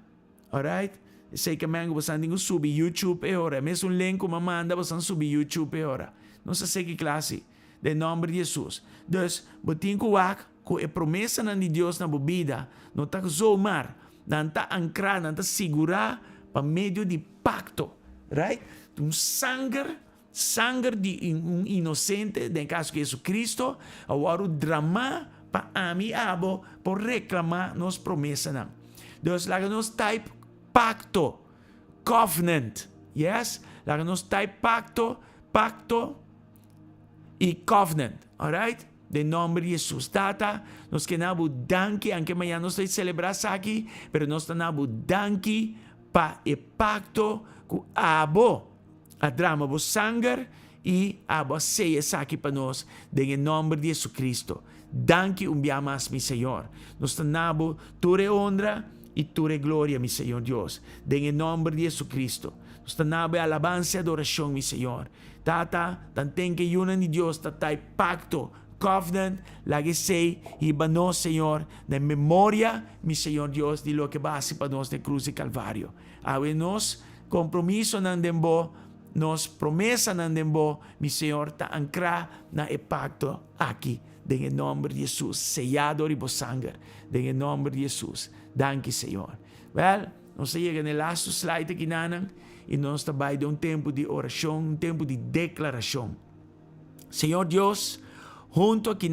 alright? Sei que amanhã você tem que subir YouTube e ora. Mesmo link que manda, você tem que subir YouTube e ora. Não sei que classe. Em nome de Jesus. Dus, você tem que a promessa de Deus na vida, não está que zomar, não está ancrar, não está segurar para meio de pacto, right? Sangue de inocente, no caso de Jesus Cristo, agora o drama para amiabo por reclamar nos promessas. Dus laga nos type pacto, covenant, yes? Laga nos type pacto e covenant, alright? De nome de Jesus. Tata, nos queremos danke, aunque amanhã nós vamos celebrar aqui, pero nós queremos danke para o pacto com abo, a drama do sangue e a ceia aqui para nós, em nome de Jesus Cristo. Danke dia mais, meu Senhor. Nós queremos tua honra e tua glória, meu Senhor Deus, em nome de Jesus Cristo. Nós queremos alabança e adoração, meu Senhor. Tata, tanto que una de Deus está pacto, covenant, lagi sei, iba nós, Senhor, na memória, meu Senhor Deus, de lo que base para nós na cruz e Calvário. Awe nos compromisso nandembo, nos promessa nandembo, meu Senhor, ta ancra na pacto aqui, em nome de Jesus, sellado ribo sangue, em nome de Jesus. Danke, Senhor. Well, nós chegamos no last slide aqui, nanan, e nós trabalhamos de tempo de oração, tempo de declaração. Senhor Deus, junto aqui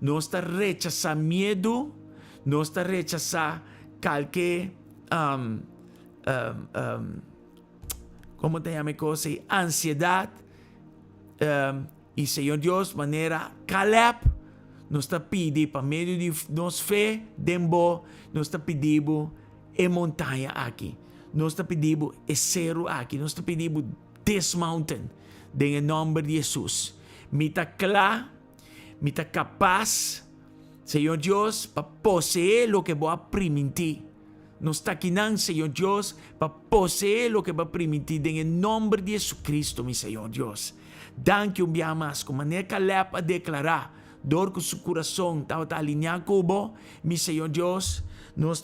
nós está rechazar medo, nós está rechazar qualquer como te llama cosa, ansiedade, e Senhor Deus, maneira Caleb, nós está pedindo para meio de nós fé, dembo, nós está pedindo a montanha aqui, nós está pedindo a cerro aqui, nós está pedindo this mountain, em nome de Jesus. Me está claro, me está capaz, Senhor Deus, para possuir o que vou permitir. Nós está aqui, Senhor Deus, para possuir o que vai permitir em nome de Jesus Cristo, meu Senhor Deus. Danke dia mais, com maneira que Caleb a declarar, dor com seu coração, estava alinhado com o meu Senhor Deus, nós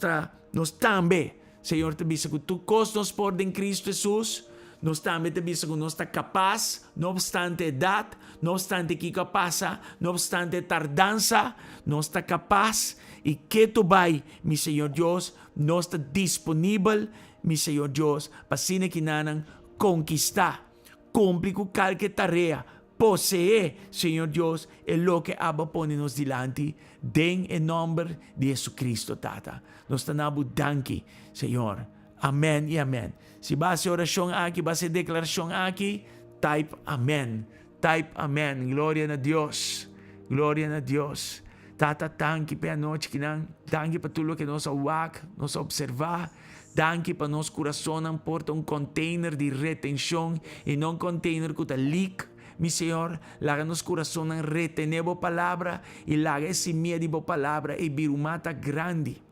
também, Senhor, te diz que tu costa nos por em Cristo Jesus, nós também te diz que nós está capaz, não obstante idade, não obstante que passa, não obstante tardança, nós está capaz, e que tu vai, meu Senhor Deus, nós está disponível, meu Senhor Deus, para assim que nanan conquistar, cumprir com qualquer tarefa, possuir, Senhor Deus, é o que Abba põe nos delante, em nome de Jesus Cristo, Tata. Nós estamos danke, Senhor. Amém e amém. Se base oração aqui, base declaração aqui, type amém. Type amém. Glória a Deus. Glória a Deus. Tata, danke para a noite que não. Danke para tudo que nós awak, nós observar. Danke para nosso coração não porta container de retenção e não container que está leak. Mi Senhor, laga nos coração não retener a palavra e laga esse medo de palavra e birumata grande.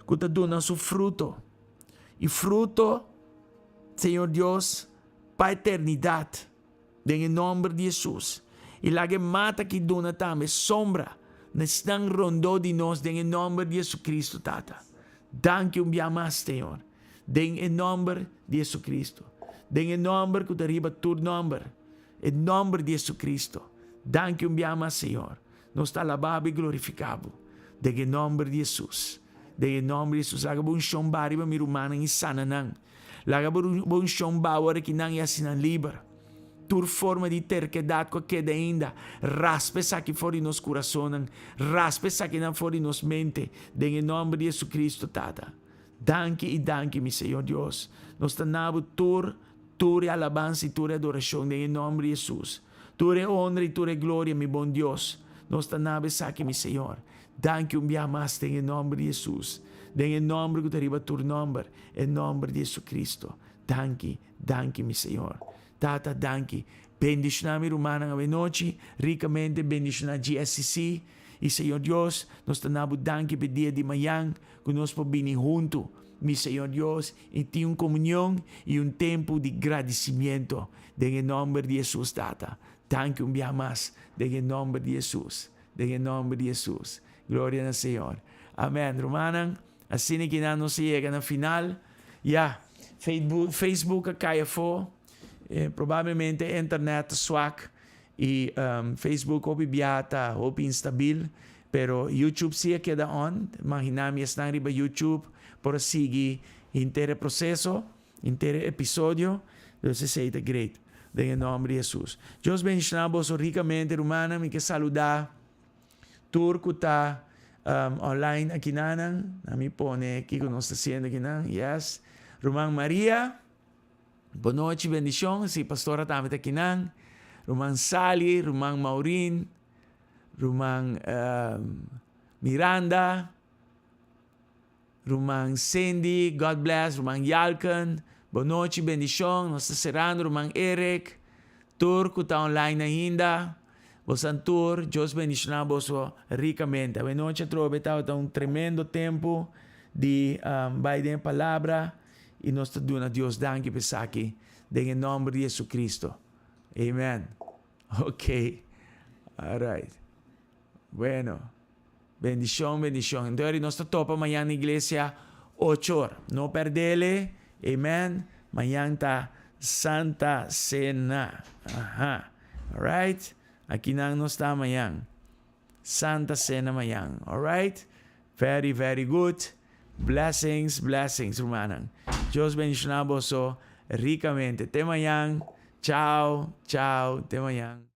Que está dando seu fruto. E fruto, Senhor Deus, para a eternidade. Em nome de Jesus. E laga mata que dona também sombra. Estão rondando de nós em nome de Jesus Cristo, Tata. Danke dia mais, Senhor. Em nome de Jesus Cristo. Em nome que arriba tu nome. Em nome de Jesus Cristo. Danke dia mais, Senhor. Nós está alabado e glorificado. Em nome de Jesus. Em nome de Jesus. Laga bom chão bari para mirumana e sananang. Laga bom chão bawar que não é assim livre. Tur forma de terquedade com que ainda raspe aqui fora nos corações, raspe aqui na fora nos mente, em nome de Jesus Cristo, Tata. Danke e danke, meu Senhor Deus. Nós estamos tur alabança e tur adoração, em nome de Jesus. Tur honra e tur glória, meu bom Deus. Nós estamos aqui, meu Senhor. Danke dia mais, em nome de Jesus. En el nombre que te arriba tu nombre, el nombre de Jesucristo. Danke, mi Señor. Tata, danke. Bendicioname, rumana, a noche, ricamente bendicionar GSCC. Y Señor Dios, nos tenemos danke por día de mañana, que nos podemos venir juntos, mi Señor Dios, y tiene una comunión y un tiempo de agradecimiento. En el nombre de Jesús, Tata. Danke un día más. En el nombre de Jesús. En el nombre de Jesús. Gloria al Señor. Amén. Romana, así que no se llega al final. Ya, Facebook acá fue. Probabilmente internet swak y Facebook o bibiata o instabil, pero YouTube sí queda on. Imaginame está arriba YouTube por seguir inteiro processo, inteiro episódio. Entonces seja great. En el nombre de Jesús. Dios bendiga vos ricamente, hermana. Me que saludar. Turco está online aqui nanan. A mí pone aqui que nos está haciendo aqui nanan. Yes. Román María. Boa noite, bendição. Si pastora também aqui nanan. Román Sally, Román Maurín, Román Miranda, Román Cindy, God bless, Román Yalkan. Boa noite, bendição. Nós estamos cerrando, Román Eric. Turco está online ainda. Vos Antur, Deus bendicionar vos ricamente. Boa noite, trove, está um tremendo tempo de Biden palavra. E nós te damos a Deus danke por estar aqui. Em nome de Jesus Cristo. Amen. Ok. All right. Bueno. Bendición, bendición. Entonces, nós te topa amanhã na igreja 8 horas. Não perdele. Amen. Amanhã está Santa Cena. Ajá. All right. Aqui não está amanhã. Santa Cena amanhã. All right. Very, very good. Blessings, blessings, hermana. Deus bendiga vos ricamente. Até amanhã. Tchau, tchau. Até amanhã.